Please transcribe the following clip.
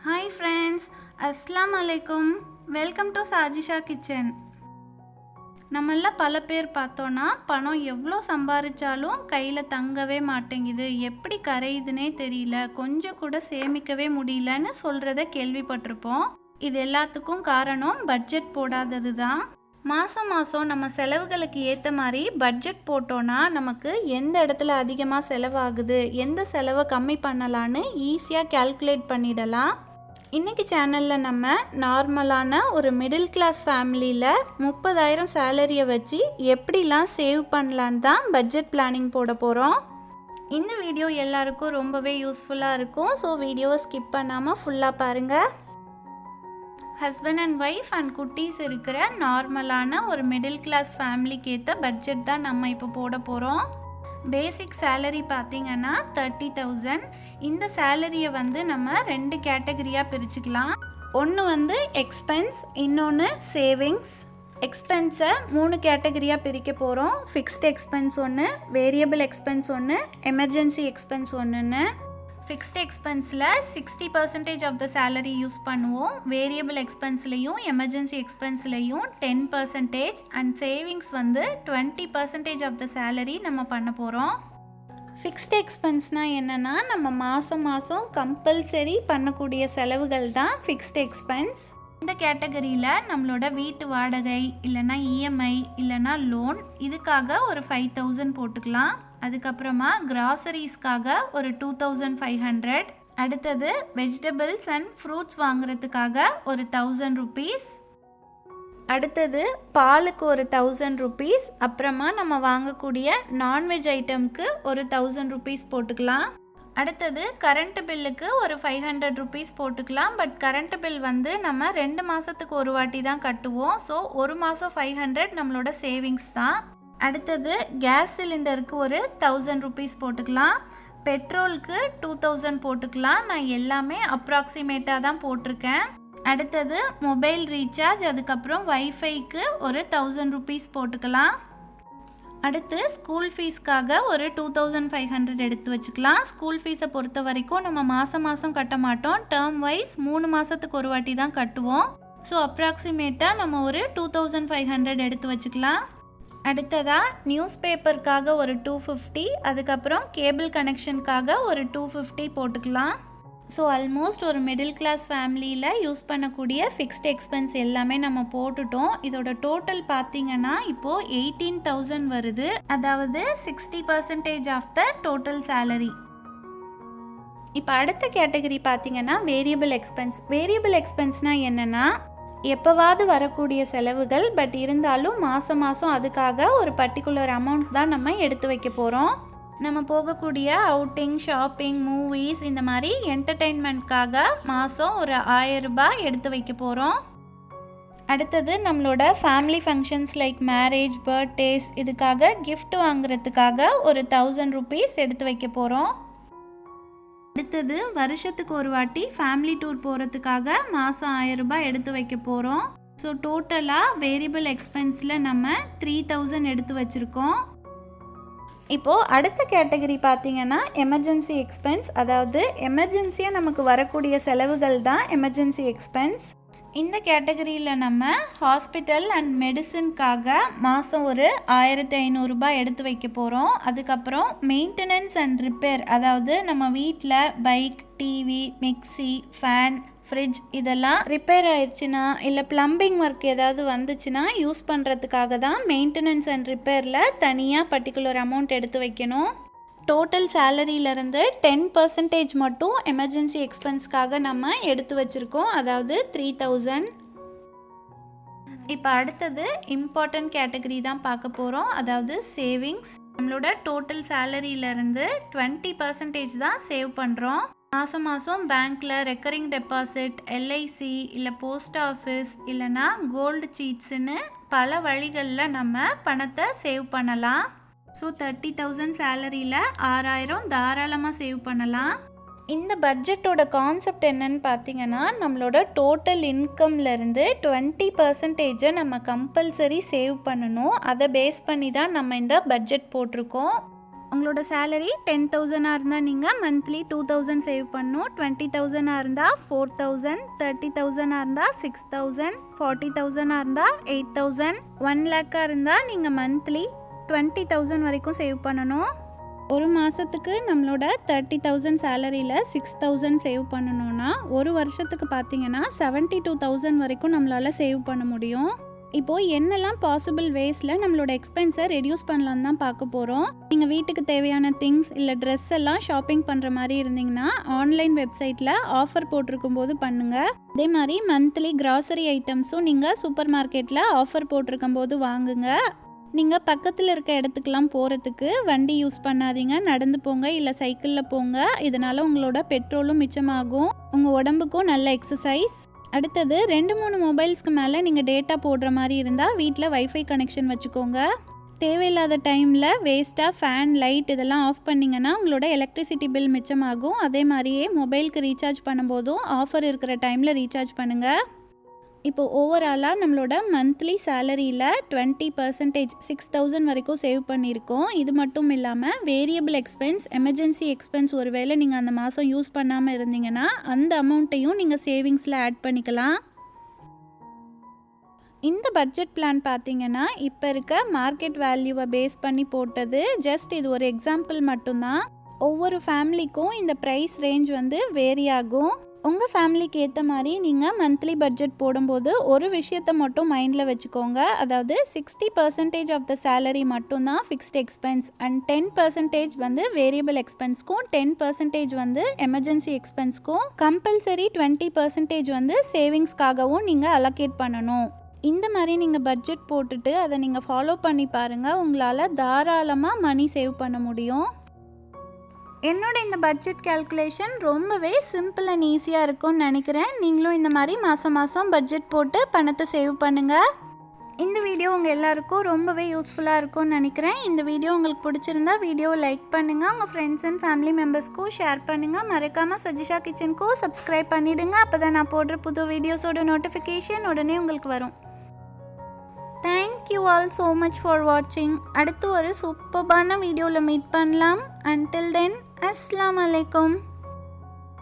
Hi friends, அஸ்ஸலாமு அலைக்கும். Welcome to Sajisha kitchen. நம்மள பல பேர் பார்த்தோன்னா பணம் எவ்வளோ சம்பாதிச்சாலும் கையில் தங்கவே மாட்டேங்குது, எப்படி கரையுதுன்னே தெரியல, கொஞ்சம் கூட சேமிக்கவே முடியலன்னு சொல்கிறத கேள்விப்பட்டிருப்போம். இது எல்லாத்துக்கும் காரணம் பட்ஜெட் போடாதது தான். மாதம் நம்ம செலவுகளுக்கு ஏற்ற மாதிரி பட்ஜெட் போட்டோன்னா நமக்கு எந்த இடத்துல அதிகமாக செலவாகுது, எந்த செலவை கம்மி பண்ணலான்னு ஈஸியாக கால்குலேட் பண்ணிடலாம். இன்றைக்கி சேனலில் நம்ம நார்மலான ஒரு மிடில் கிளாஸ் ஃபேமிலியில் 30,000 சேலரியை வச்சு எப்படிலாம் சேவ் பண்ணலான்னு தான் பட்ஜெட் பிளானிங் போட போகிறோம். இந்த வீடியோ எல்லாருக்கும் ரொம்பவே யூஸ்ஃபுல்லாக இருக்கும். ஸோ வீடியோவை ஸ்கிப் பண்ணாமல் ஃபுல்லாக பாருங்கள். ஹஸ்பண்ட் அண்ட் ஒய்ஃப் அண்ட் குட்டீஸ் இருக்கிற நார்மலான ஒரு மிடில் கிளாஸ் ஃபேமிலிக்கு ஏற்ற பட்ஜெட் தான் நம்ம இப்போ போட போகிறோம். பேசிக் சேலரி பார்த்திங்கன்னா 30,000. இந்த சேலரியை நம்ம 2 கேட்டகரியாக பிரிச்சுக்கலாம். ஒன்று எக்ஸ்பென்ஸ், இன்னொன்று சேவிங்ஸ். எக்ஸ்பென்ஸை 3 கேட்டகரியாக பிரிக்க போகிறோம். ஃபிக்ஸ்ட் எக்ஸ்பென்ஸ் ஒன்று, வேரியபிள் எக்ஸ்பென்ஸ் ஒன்று, எமர்ஜென்சி எக்ஸ்பென்ஸ் ஒன்றுன்னு. ஃபிக்ஸ்ட் எக்ஸ்பென்ஸில் 60% ஆஃப் த சேலரி யூஸ் பண்ணுவோம். வேரியபிள் எக்ஸ்பென்ஸ்லேயும் எமர்ஜென்சி எக்ஸ்பென்ஸ்லேயும் 10% and savings 20% of the salary நம்ம பண்ண போகிறோம். ஃபிக்ஸ்ட் எக்ஸ்பென்ஸ்னால் என்னென்னா நம்ம மாதம் கம்பல்சரி பண்ணக்கூடிய செலவுகள் தான் ஃபிக்ஸ்ட் எக்ஸ்பென்ஸ். இந்த கேட்டகரியில் நம்மளோட வீட்டு வாடகை, இல்லைனா இஎம்ஐ, இல்லைனா லோன், இதுக்காக ஒரு 5,000 போட்டுக்கலாம். அதுக்கப்புறமா கிராசரிஸ்க்காக ஒரு 2,500. அடுத்தது வெஜிடபிள்ஸ் அண்ட் ஃப்ரூட்ஸ் வாங்குறதுக்காக ஒரு 1,000 rupees. அடுத்தது பாலுக்கு ஒரு 1,000 rupees. அப்புறமா நம்ம வாங்கக்கூடிய நான்வெஜ் ஐட்டம்க்கு ஒரு 1,000 rupees போட்டுக்கலாம். அடுத்தது கரண்ட் பில்லுக்கு ஒரு 500 rupees போட்டுக்கலாம். பட் கரண்ட் பில் நம்ம 2 மாதத்துக்கு ஒரு வாட்டி தான் கட்டுவோம். ஸோ ஒரு மாதம் 500 நம்மளோட சேவிங்ஸ் தான். அடுத்தது கேஸ் சிலிண்டருக்கு ஒரு 1,000 rupees போட்டுக்கலாம். பெட்ரோலுக்கு 2,000 போட்டுக்கலாம். நான் எல்லாமே அப்ராக்சிமேட்டாக தான் போட்டிருக்கேன். அடுத்தது மொபைல் ரீசார்ஜ், அதுக்கப்புறம் வைஃபைக்கு ஒரு 1,000 rupees போட்டுக்கலாம். அடுத்து ஸ்கூல் ஃபீஸ்க்காக ஒரு 2,500 எடுத்து வச்சுக்கலாம். ஸ்கூல் ஃபீஸை பொறுத்த வரைக்கும் நம்ம மாதம் கட்ட மாட்டோம். டேர்ம் வைஸ் 3 மாதத்துக்கு ஒரு வாட்டி தான் கட்டுவோம். ஸோ அப்ராக்சிமேட்டாக நம்ம ஒரு 2,500 எடுத்து வச்சுக்கலாம். அடுத்ததாக நியூஸ் பேப்பருக்காக ஒரு 250, அதுக்கப்புறம் கேபிள் கனெக்ஷனுக்காக ஒரு 250 போட்டுக்கலாம். ஸோ ஆல்மோஸ்ட் ஒரு மிடில் கிளாஸ் ஃபேமிலியில் யூஸ் பண்ணக்கூடிய ஃபிக்ஸ்ட் எக்ஸ்பென்ஸ் எல்லாமே நம்ம போட்டுட்டோம். இதோட டோட்டல் பார்த்திங்கன்னா இப்போது 18,000 வருது. அதாவது 60% ஆஃப் த டோட்டல் சேலரி. இப்போ அடுத்த கேட்டகரி பார்த்திங்கன்னா வேரியபிள் எக்ஸ்பென்ஸ். வேரியபிள் எக்ஸ்பென்ஸ்னால் என்னென்னா எப்போவாவது வரக்கூடிய செலவுகள், பட் இருந்தாலும் மாதம் அதுக்காக ஒரு பர்டிகுலர் அமௌண்ட் தான் நம்ம எடுத்து வைக்க போகிறோம். நம்ம போகக்கூடிய அவுட்டிங், ஷாப்பிங், மூவிஸ், இந்த மாதிரி என்டர்டெயின்மெண்ட்காக மாதம் ஒரு 1000 ரூபாய் எடுத்து வைக்க போகிறோம். அடுத்தது நம்மளோட family functions like marriage, birthdays, இதுக்காக கிஃப்ட் வாங்குறதுக்காக ஒரு 1,000 rupees எடுத்து வைக்க போகிறோம். அடுத்தது வருஷத்துக்கு ஒரு வாட்டி ஃபேமிலி டூர் போகிறதுக்காக மாதம் 1000 ரூபாய் எடுத்து வைக்க போகிறோம். ஸோ டோட்டலாக வேரியபிள் எக்ஸ்பென்ஸில் நம்ம 3,000 எடுத்து வச்சுருக்கோம். இப்போது அடுத்த கேட்டகரி பார்த்திங்கன்னா எமர்ஜென்சி எக்ஸ்பென்ஸ். அதாவது எமர்ஜென்சியாக நமக்கு வரக்கூடிய செலவுகள் தான் எமர்ஜென்சி எக்ஸ்பென்ஸ். இந்த கேட்டகரியில் நம்ம ஹாஸ்பிட்டல் அண்ட் மெடிசனுக்காக மாதம் ஒரு 1,500 ரூபாய் எடுத்து வைக்க போகிறோம். அதுக்கப்புறம் மெயின்டெனன்ஸ் அண்ட் ரிப்பேர், அதாவது நம்ம வீட்டில் bike, TV, mixie, fan, fridge இதெல்லாம் ரிப்பேர் ஆயிடுச்சுன்னா, இல்லை ப்ளம்பிங் ஒர்க் ஏதாவது வந்துச்சுன்னா யூஸ் பண்ணுறதுக்காக தான் மெயின்டெனன்ஸ் அண்ட் ரிப்பேரில் தனியாக பர்டிகுலர் அமௌண்ட் எடுத்து வைக்கணும். டோட்டல் சேலரியிலேருந்து 10% மட்டும் எமர்ஜென்சி எக்ஸ்பென்ஸ்க்காக நம்ம எடுத்து வச்சுருக்கோம். அதாவது 3,000. இப்போ அடுத்தது இம்பார்ட்டன்ட் கேட்டகரி தான் பார்க்க போகிறோம். அதாவது சேவிங்ஸ். நம்மளோட டோட்டல் சேலரியிலேருந்து 20% தான் சேவ் பண்ணுறோம். மாதம் பேங்க்கில் ரெக்கரிங் டெபாசிட், எல்ஐசி, இல்லை போஸ்ட் ஆஃபீஸ், இல்லைனா கோல்டு சீட்ஸுன்னு பல வழிகளில் நம்ம பணத்தை சேவ் பண்ணலாம். ஸோ 30,000 சேலரியில் 6,000 தாராளமாக சேவ் பண்ணலாம். இந்த பட்ஜெட்டோட கான்செப்ட் என்னன்னு பார்த்திங்கன்னா நம்மளோட டோட்டல் இன்கம்லேருந்து 20% நம்ம கம்பல்சரி சேவ் பண்ணணும். அதை பேஸ் பண்ணி தான் நம்ம இந்த பட்ஜெட் போட்டிருக்கோம். உங்களோட சேலரி 10,000 இருந்தால் நீங்கள் மந்த்லி 2,000 சேவ் பண்ணணும். 20,000 இருந்தால் 4,000, 30,000 இருந்தால் 6,000, 40,000 இருந்தால் 8,000, 1 lakh இருந்தால் நீங்கள் மந்த்லி 20,000 வரைக்கும் சேவ் பண்ணணும். ஒரு மாதத்துக்கு நம்மளோட 30,000 சேலரியில் 6,000 சேவ் பண்ணணும்னா ஒரு வருஷத்துக்கு பார்த்தீங்கன்னா 72,000 வரைக்கும் நம்மளால் சேவ் பண்ண முடியும். இப்போது என்னெல்லாம் பாசிபிள் வேஸில் நம்மளோட எக்ஸ்பென்ஸை ரெடியூஸ் பண்ணலான்னு தான் பார்க்க போகிறோம். நீங்கள் வீட்டுக்கு தேவையான திங்ஸ் இல்லை ட்ரெஸ் எல்லாம் ஷாப்பிங் பண்ணுற மாதிரி இருந்தீங்கன்னா ஆன்லைன் வெப்சைட்டில் ஆஃபர் போட்டிருக்கும் போது பண்ணுங்கள். அதே மாதிரி மந்த்லி கிராசரி ஐட்டம்ஸும் நீங்கள் சூப்பர் மார்க்கெட்டில் ஆஃபர் போட்டிருக்கும் போது வாங்குங்க. நீங்கள் பக்கத்தில் இருக்க இடத்துக்கெலாம் போகிறதுக்கு வண்டி யூஸ் பண்ணாதீங்க, நடந்து போங்க இல்லை சைக்கிளில் போங்க. இதனால் உங்களோட பெட்ரோலும் மிச்சமாகும், உங்கள் உடம்புக்கும் நல்ல எக்ஸசைஸ். அடுத்தது 2-3 மொபைல்ஸ்க்கு மேலே நீங்கள் டேட்டா போடுற மாதிரி இருந்தால் வீட்டில் வைஃபை கனெக்ஷன் வச்சுக்கோங்க. தேவையில்லாத டைமில் வேஸ்ட்டாக ஃபேன் லைட் இதெல்லாம் ஆஃப் பண்ணிங்கன்னா உங்களோட எலக்ட்ரிசிட்டி பில் மிச்சமாகும். அதே மாதிரியே மொபைலுக்கு ரீசார்ஜ் பண்ணும்போதும் ஆஃபர் இருக்கிற டைமில் ரீசார்ஜ் பண்ணுங்கள். இப்போது ஓவராலாக நம்மளோட மந்த்லி சேலரியில் 20% 6,000 வரைக்கும் சேவ் பண்ணியிருக்கோம். இது மட்டும் இல்லாமல் வேரியபிள் எக்ஸ்பென்ஸ், எமர்ஜென்சி எக்ஸ்பென்ஸ் ஒருவேளை நீங்கள் அந்த மாதம் யூஸ் பண்ணாமல் இருந்தீங்கன்னா அந்த அமௌண்ட்டையும் நீங்கள் சேவிங்ஸில் ஆட் பண்ணிக்கலாம். இந்த பட்ஜெட் பிளான் பார்த்தீங்கன்னா இப்போ இருக்க மார்க்கெட் வேல்யூவை பேஸ் பண்ணி போட்டது. ஜஸ்ட் இது ஒரு எக்ஸாம்பிள் மட்டும்தான். ஒவ்வொரு ஃபேமிலிக்கும் இந்த ப்ரைஸ் ரேஞ்ச் வேரி ஆகும். உங்கள் ஃபேமிலிக்கு ஏற்ற மாதிரி நீங்கள் மந்த்லி பட்ஜெட் போடும்போது ஒரு விஷயத்தை மட்டும் மைண்டில் வச்சுக்கோங்க. அதாவது 60% ஆஃப் த சேலரி மட்டும்தான் ஃபிக்ஸ்ட் எக்ஸ்பென்ஸ் அண்ட் 10% வேரியபிள் எக்ஸ்பென்ஸ்க்கும் 10% எமர்ஜென்சி எக்ஸ்பென்ஸ்க்கும் கம்பல்சரி 20% சேவிங்ஸ்க்காகவும் நீங்கள் அலோகேட் பண்ணணும். இந்த மாதிரி நீங்கள் பட்ஜெட் போட்டுட்டு அதை நீங்கள் ஃபாலோ பண்ணி பாருங்கள். உங்களால் தாராளமாக மணி சேவ் பண்ண முடியும். என்னோட இந்த பட்ஜெட் கேல்குலேஷன் ரொம்பவே சிம்பிள் அண்ட் ஈஸியாக இருக்கும்னு நினைக்கிறேன். நீங்களும் இந்த மாதிரி மாதம் பட்ஜெட் போட்டு பணத்தை சேவ் பண்ணுங்கள். இந்த வீடியோ உங்கள் எல்லாருக்கும் ரொம்பவே யூஸ்ஃபுல்லாக இருக்கும்னு நினைக்கிறேன். இந்த வீடியோ உங்களுக்கு பிடிச்சிருந்தா வீடியோவை லைக் பண்ணுங்கள், உங்கள் ஃப்ரெண்ட்ஸ் அண்ட் ஃபேமிலி மெம்பர்ஸ்க்கும் ஷேர் பண்ணுங்கள். மறக்காமல் சஜிஷா கிச்சனுக்கும் சப்ஸ்கிரைப் பண்ணிவிடுங்க. அப்போ தான் நான் போடுற புது வீடியோஸோட நோட்டிஃபிகேஷன் உடனே உங்களுக்கு வரும். Thank you all so much for watching. அடுத்து ஒரு சூப்பர்பான வீடியோவில் மீட் பண்ணலாம். Until then, Assalamu alaikum.